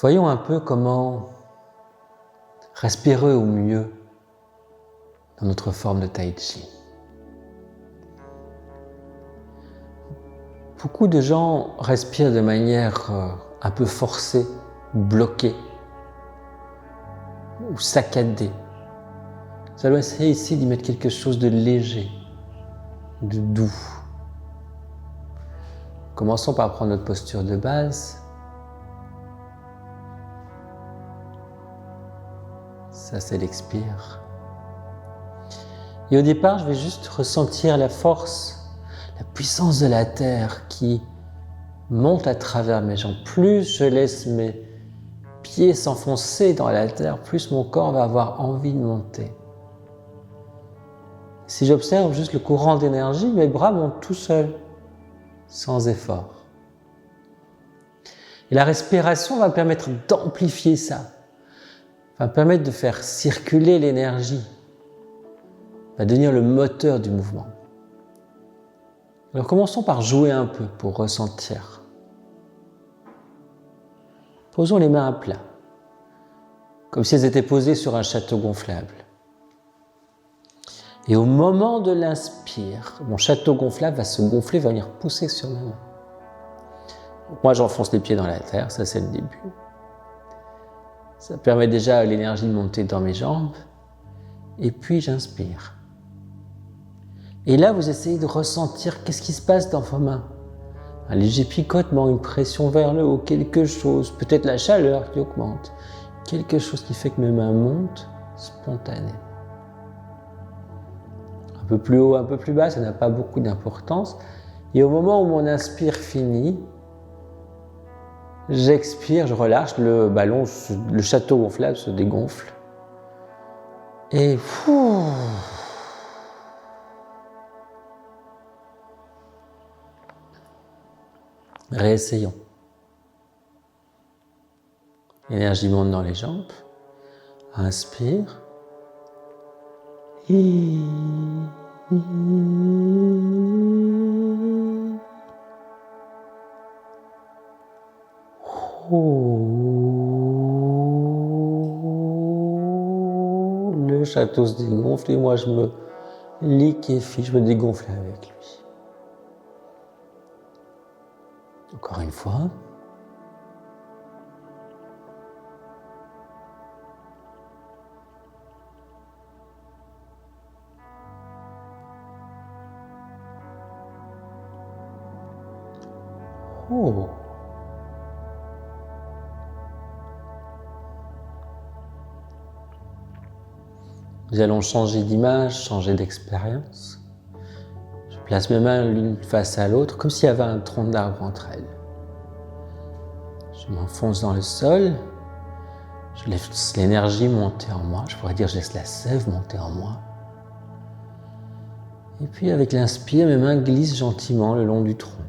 Voyons un peu comment respirer au mieux dans notre forme de Tai Chi. Beaucoup de gens respirent de manière un peu forcée, bloquée ou saccadée. Nous allons essayer ici d'y mettre quelque chose de léger, de doux. Commençons par prendre notre posture de base. Ça, c'est l'expire. Et au départ, je vais juste ressentir la force, la puissance de la terre qui monte à travers mes jambes. Plus je laisse mes pieds s'enfoncer dans la terre, plus mon corps va avoir envie de monter. Si j'observe juste le courant d'énergie, mes bras montent tout seuls, sans effort. Et la respiration va permettre d'amplifier ça, va permettre de faire circuler l'énergie, va devenir le moteur du mouvement. Alors commençons par jouer un peu pour ressentir. Posons les mains à plat, comme si elles étaient posées sur un château gonflable. Et au moment de l'inspire, mon château gonflable va se gonfler, va venir pousser sur ma main. Moi, j'enfonce les pieds dans la terre, ça c'est le début. Ça permet déjà à l'énergie de monter dans mes jambes. Et puis j'inspire. Et là, vous essayez de ressentir qu'est-ce qui se passe dans vos mains. Un léger picotement, une pression vers le haut, quelque chose, peut-être la chaleur qui augmente, quelque chose qui fait que mes mains montent spontanément. Un peu plus haut, un peu plus bas, ça n'a pas beaucoup d'importance. Et au moment où mon inspire finit, j'expire, je relâche, le ballon, le château gonflable se dégonfle. Et réessayons. L'énergie monte dans les jambes. Inspire. Le château se dégonfle et moi je me liquéfie, je me dégonfle avec lui. Encore une fois. Nous allons changer d'image, changer d'expérience. Je place mes mains l'une face à l'autre, comme s'il y avait un tronc d'arbre entre elles. Je m'enfonce dans le sol, je laisse l'énergie monter en moi, je pourrais dire je laisse la sève monter en moi. Et puis avec l'inspire, mes mains glissent gentiment le long du tronc.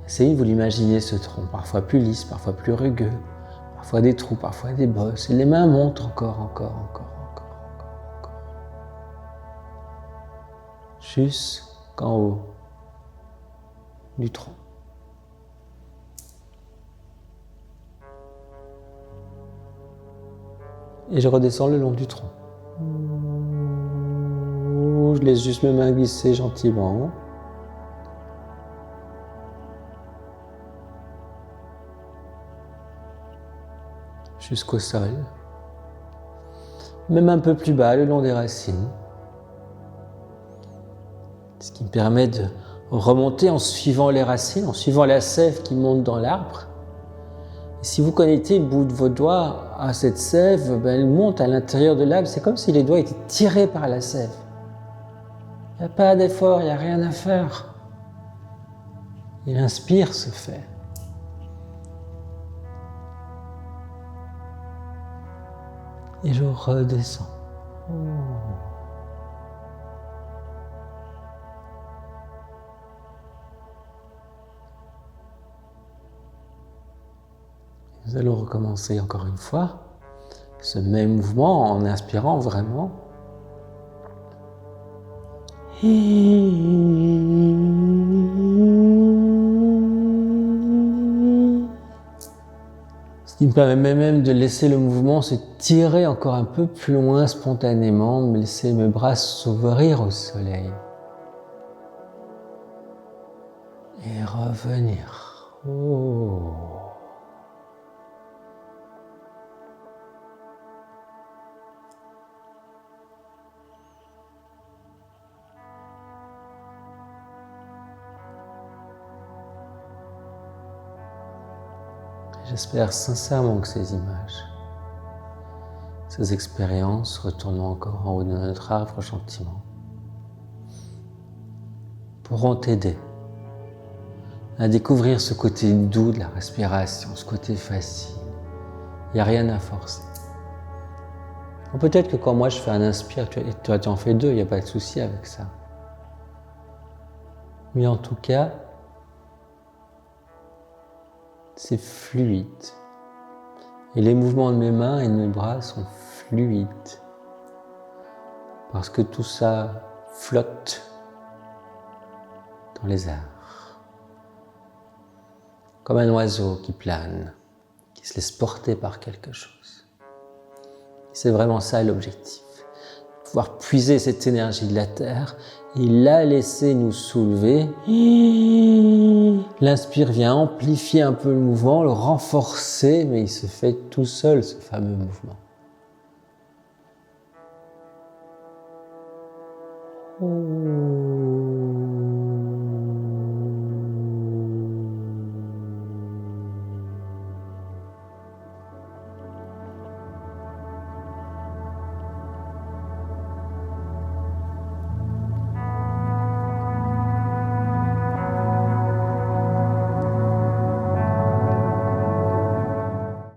Essayez de vous l'imaginer ce tronc, parfois plus lisse, parfois plus rugueux, parfois des trous, parfois des bosses. Et les mains montent encore. Jusqu'en haut du tronc. Et je redescends le long du tronc. Je laisse juste mes mains glisser gentiment. Jusqu'au sol. Même un peu plus bas, le long des racines. Ce qui me permet de remonter en suivant les racines, en suivant la sève qui monte dans l'arbre. Et si vous connectez le bout de vos doigts à cette sève, elle monte à l'intérieur de l'arbre. C'est comme si les doigts étaient tirés par la sève. Il n'y a pas d'effort, il n'y a rien à faire. Et l'inspire se fait. Et je redescends. Nous allons recommencer encore une fois ce même mouvement en inspirant vraiment. Il me permet même de laisser le mouvement se tirer encore un peu plus loin spontanément, me laisser mes bras s'ouvrir au soleil. Et revenir. Oh. J'espère sincèrement que ces images, ces expériences, retournant encore en haut de notre arbre gentiment, pourront t'aider à découvrir ce côté doux de la respiration, ce côté facile. Il n'y a rien à forcer. Peut-être que quand moi je fais un inspire, toi tu en fais deux, il n'y a pas de souci avec ça. Mais en tout cas, c'est fluide. Et les mouvements de mes mains et de mes bras sont fluides. Parce que tout ça flotte dans les airs. Comme un oiseau qui plane, qui se laisse porter par quelque chose. C'est vraiment ça l'objectif. Pouvoir puiser cette énergie de la terre et la laisser nous soulever. L'inspire vient amplifier un peu le mouvement, le renforcer, mais il se fait tout seul, ce fameux mouvement. Oh.